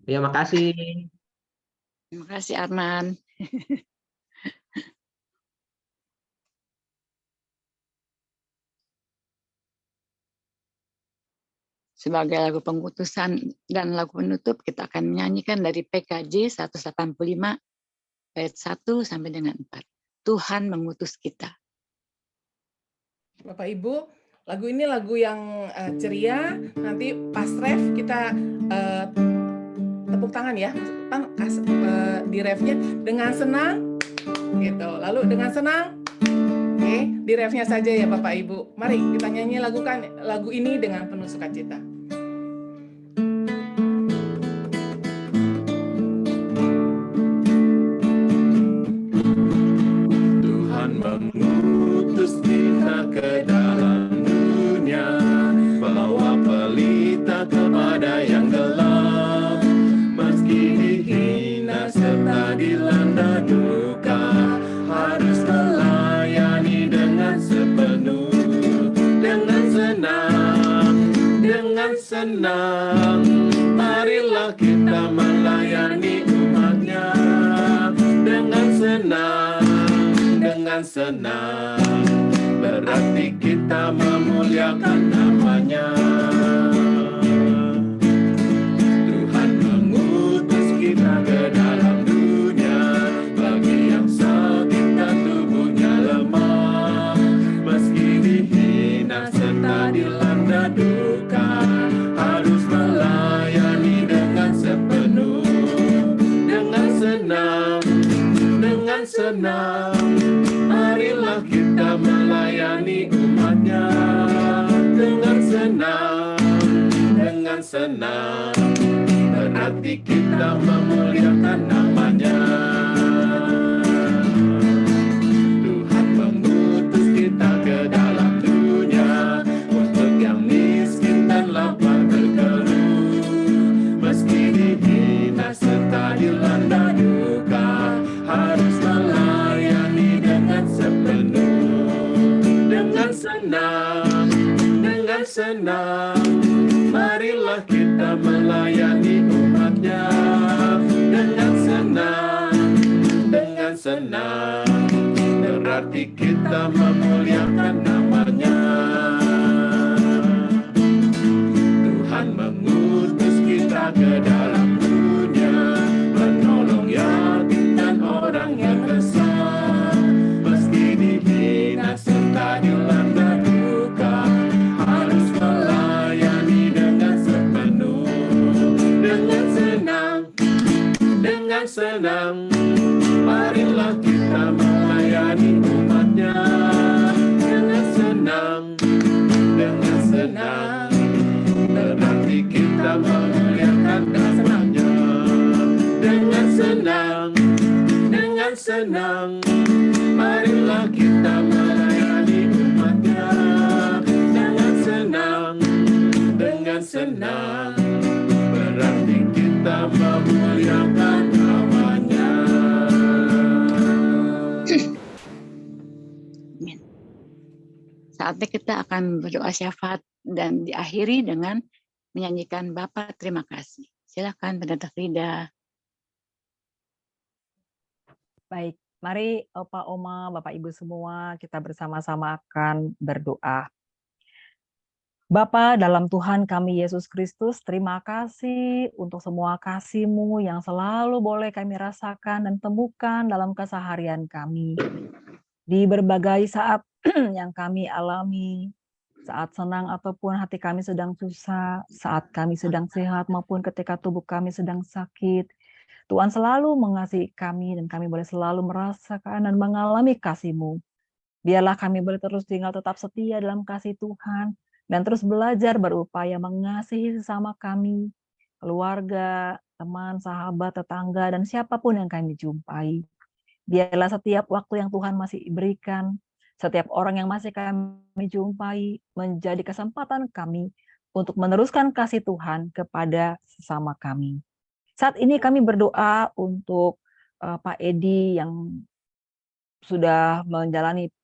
Ya, makasih. Terima kasih Arman. Sebagai lagu pengutusan dan lagu penutup, kita akan menyanyikan dari PKJ 185 ayat 1 sampai dengan 4. Tuhan mengutus kita. Bapak Ibu, lagu ini lagu yang ceria. Nanti pas ref kita tepuk tangan ya, di refnya dengan senang, gitu. Lalu dengan senang, oke, di refnya saja ya Bapak Ibu. Mari kita nyanyi lagu ini dengan penuh sukacita. Tuhan mengutus kita ke dalam dunia, bawa pelita kepada yang gelap. Meski dihina serta dilanda duka, harus melayani dengan sepenuh, dengan senang. Marilah kita melayani umatnya dengan senang, berarti kita memuliakan namanya. Tuhan mengutus kita ke dalam dunia, bagi yang sakit dan tubuhnya lemah. Meski dihina serta dilanda duka, harus melayani dengan sepenuh, dengan senang. Marilah kita melayani umatnya dengan senang, berarti kita memuliakan namanya. Tuhan mengutus kita ke dalam dunia, dengan senang, marilah kita melayani umat-Nya. Dengan senang, berarti kita memuliakan nama-Nya. Tuhan mengutus kita ke dalam dunia, menolong yatim dan orang yang resah. Meski dihina serta dilanda duka, harus melayani dengan sepenuh. Dengan senang, marilah kita melayani umat-Nya. Dengan senang, berarti kita memuliakan nama-Nya. Dengan senang, marilah kita melayani umat-Nya. Dengan senang, berarti kita memuliakan nama-Nya. Amin. Saatnya kita akan berdoa syafaat dan diakhiri dengan menyanyikan Bapa terima kasih. Silakan Pendeta Frida. Baik, mari Opa, Oma, Bapak, Ibu semua, kita bersama-sama akan berdoa. Bapa dalam Tuhan kami Yesus Kristus, terima kasih untuk semua kasih-Mu yang selalu boleh kami rasakan dan temukan dalam keseharian kami. Di berbagai saat yang kami alami, saat senang ataupun hati kami sedang susah, saat kami sedang sehat maupun ketika tubuh kami sedang sakit, Tuhan selalu mengasihi kami dan kami boleh selalu merasakan dan mengalami kasih-Mu. Biarlah kami boleh terus tinggal tetap setia dalam kasih Tuhan dan terus belajar berupaya mengasihi sesama kami, keluarga, teman, sahabat, tetangga, dan siapapun yang kami jumpai. Biarlah setiap waktu yang Tuhan masih berikan, setiap orang yang masih kami jumpai menjadi kesempatan kami untuk meneruskan kasih Tuhan kepada sesama kami. Saat ini kami berdoa untuk Pak Edi yang sudah menjalani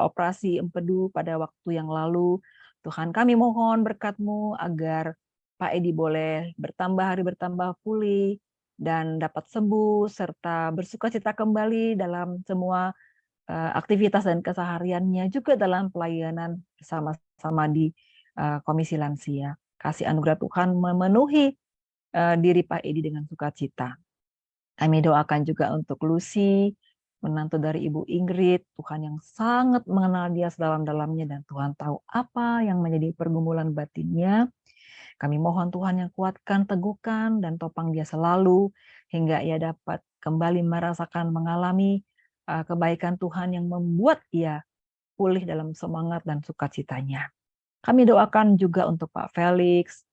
operasi empedu pada waktu yang lalu. Tuhan kami mohon berkat-Mu agar Pak Edi boleh hari bertambah pulih dan dapat sembuh serta bersukacita kembali dalam semua aktivitas dan kesehariannya, juga dalam pelayanan bersama-sama di Komisi Lansia. Kasih anugerah Tuhan memenuhi diri Pak Edi dengan sukacita. Kami doakan juga untuk Lucy, menantu dari Ibu Ingrid, Tuhan yang sangat mengenal dia sedalam-dalamnya dan Tuhan tahu apa yang menjadi pergumulan batinnya. Kami mohon Tuhan yang kuatkan, teguhkan, dan topang dia selalu hingga ia dapat kembali merasakan, mengalami kebaikan Tuhan yang membuat ia pulih dalam semangat dan sukacitanya. Kami doakan juga untuk Pak Felix,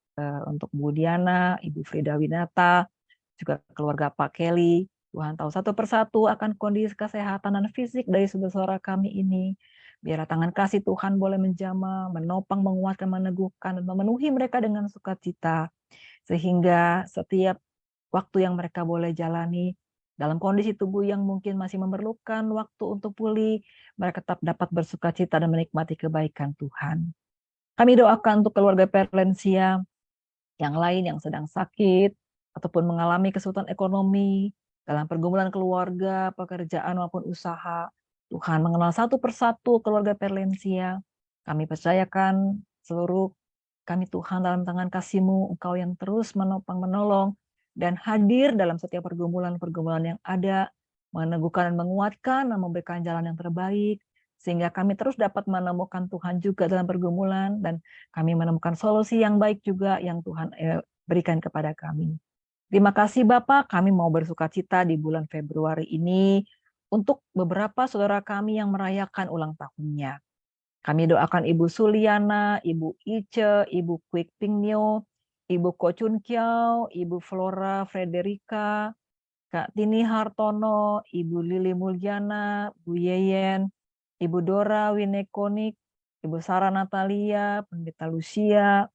untuk Bu Diana, Ibu Frida Winata, juga keluarga Pak Kelly. Tuhan tahu satu persatu akan kondisi kesehatan dan fisik dari saudara kami ini. Biar tangan kasih Tuhan boleh menjamah, menopang, menguatkan, meneguhkan, dan memenuhi mereka dengan sukacita. Sehingga setiap waktu yang mereka boleh jalani dalam kondisi tubuh yang mungkin masih memerlukan waktu untuk pulih, mereka tetap dapat bersukacita dan menikmati kebaikan Tuhan. Kami doakan untuk keluarga Perlensia yang lain yang sedang sakit ataupun mengalami kesulitan ekonomi dalam pergumulan keluarga, pekerjaan maupun usaha. Tuhan mengenal satu persatu keluarga Perlensia. Kami percayakan seluruh kami Tuhan dalam tangan kasih-Mu, Engkau yang terus menopang, menolong, dan hadir dalam setiap pergumulan-pergumulan yang ada, meneguhkan dan menguatkan, dan memberikan jalan yang terbaik, sehingga kami terus dapat menemukan Tuhan juga dalam pergumulan, dan kami menemukan solusi yang baik juga yang Tuhan berikan kepada kami. Terima kasih Bapak, kami mau bersukacita di bulan Februari ini untuk beberapa saudara kami yang merayakan ulang tahunnya. Kami doakan Ibu Suliana, Ibu Ice, Ibu Kwik Pingnyo, Ibu Ko Chun Kiao, Ibu Flora Frederika, Kak Tini Hartono, Ibu Lili Mulyana, Bu Yeyen, Ibu Dora Winekonik, Ibu Sarah Natalia, Pendeta Lucia,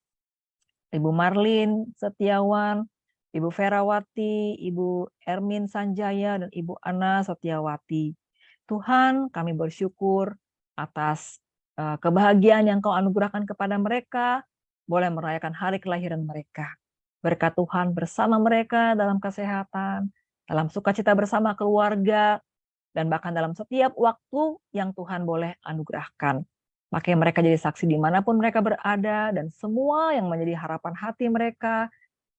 Ibu Marlin Setiawan, Ibu Ferawati, Ibu Ermin Sanjaya, dan Ibu Ana Setiawati. Tuhan, kami bersyukur atas kebahagiaan yang Kau anugerahkan kepada mereka, boleh merayakan hari kelahiran mereka. Berkat Tuhan bersama mereka dalam kesehatan, dalam sukacita bersama keluarga, dan bahkan dalam setiap waktu yang Tuhan boleh anugerahkan. Makanya mereka jadi saksi dimanapun mereka berada, dan semua yang menjadi harapan hati mereka,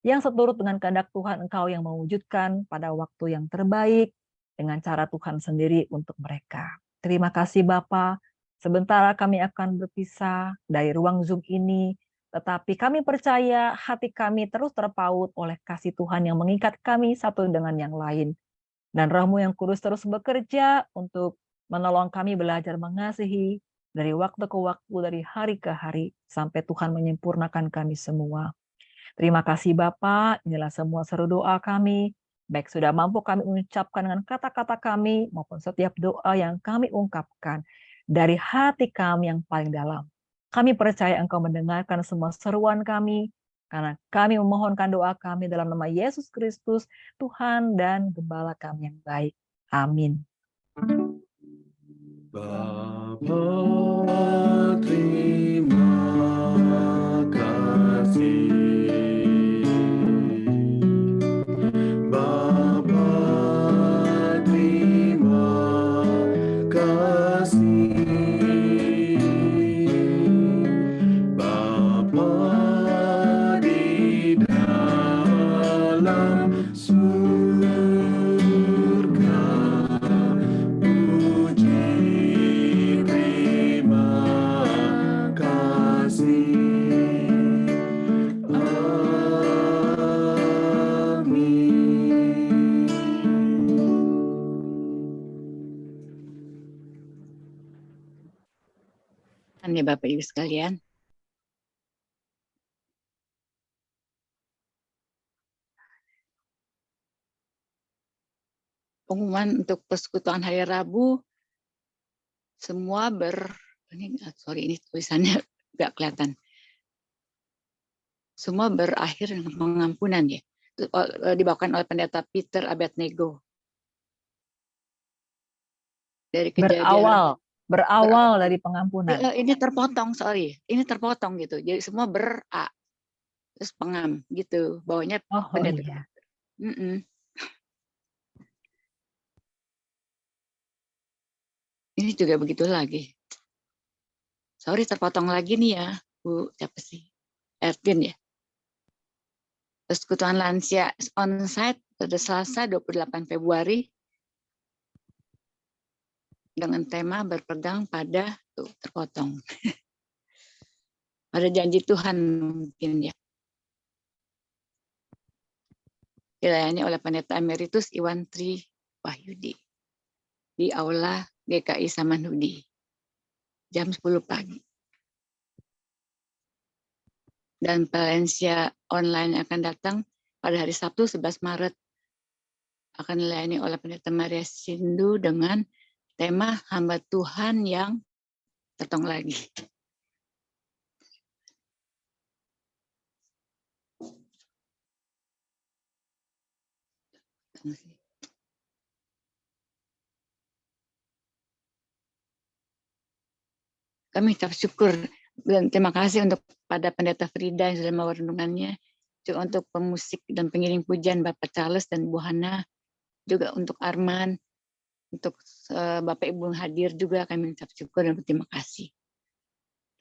yang seturut dengan kehendak Tuhan, Engkau yang mewujudkan pada waktu yang terbaik, dengan cara Tuhan sendiri untuk mereka. Terima kasih Bapa. Sebentar kami akan berpisah dari ruang Zoom ini, tetapi kami percaya hati kami terus terpaut oleh kasih Tuhan yang mengikat kami satu dengan yang lain. Dan Roh-Mu yang kudus terus bekerja untuk menolong kami belajar mengasihi dari waktu ke waktu, dari hari ke hari, sampai Tuhan menyempurnakan kami semua. Terima kasih Bapa, inilah semua seru doa kami, baik sudah mampu kami ucapkan dengan kata-kata kami, maupun setiap doa yang kami ungkapkan dari hati kami yang paling dalam. Kami percaya Engkau mendengarkan semua seruan kami, karena kami memohonkan doa kami dalam nama Yesus Kristus, Tuhan dan Gembala kami yang baik. Amin. Bapa, terima kasih. Bapa, terima kasih. Bapa di dalam surga, puji terima kasih. Ya Bapak Ibu sekalian. Pengumuman untuk persekutuan hari Rabu semua ini tulisannya nggak kelihatan. Semua berakhir dengan pengampunan ya. Dibawakan oleh Pendeta Peter Abednego. Dari kejadian berawal dari pengampunan. Ini terpotong, ini terpotong gitu. Jadi semua terus pengam gitu. Bawahnya Pendeta. Iya. Ini juga begitu lagi. Terpotong lagi nih ya, Bu. Siapa sih? Ertin ya. Persekutuan lansia onsite pada Selasa 28 Februari dengan tema berpegang pada terpotong. Pada janji Tuhan mungkin ya. Dilayani oleh Pendeta Emeritus Iwan Tri Wahyudi di Aula GKI Samanhudi jam 10 pagi. Dan Valencia online akan datang pada hari Sabtu 11 Maret. Akan dilayani oleh Pendeta Maria Sindu dengan tema hamba Tuhan yang datang lagi. Kami ucap syukur dan terima kasih untuk pada Pendeta Frida yang sudah membawa renungannya, juga untuk pemusik dan pengiring pujian Bapak Charles dan Bu Hana, juga untuk Arman, untuk Bapak Ibu yang hadir juga kami ucap syukur dan berterima kasih.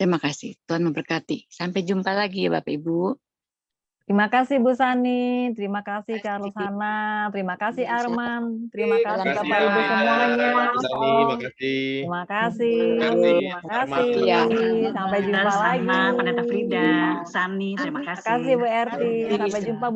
Terima kasih, Tuhan memberkati. Sampai jumpa lagi ya Bapak Ibu. Terima kasih Bu Sani, terima kasih Kak Rusana, terima kasih Arman, terima kasih Bapak Ibu semuanya. Terima kasih, terima kasih. Sampai jumpa lagi. Pendeta Frida, Sani, terima kasih. Terima kasih Bu Erti, sampai jumpa Bu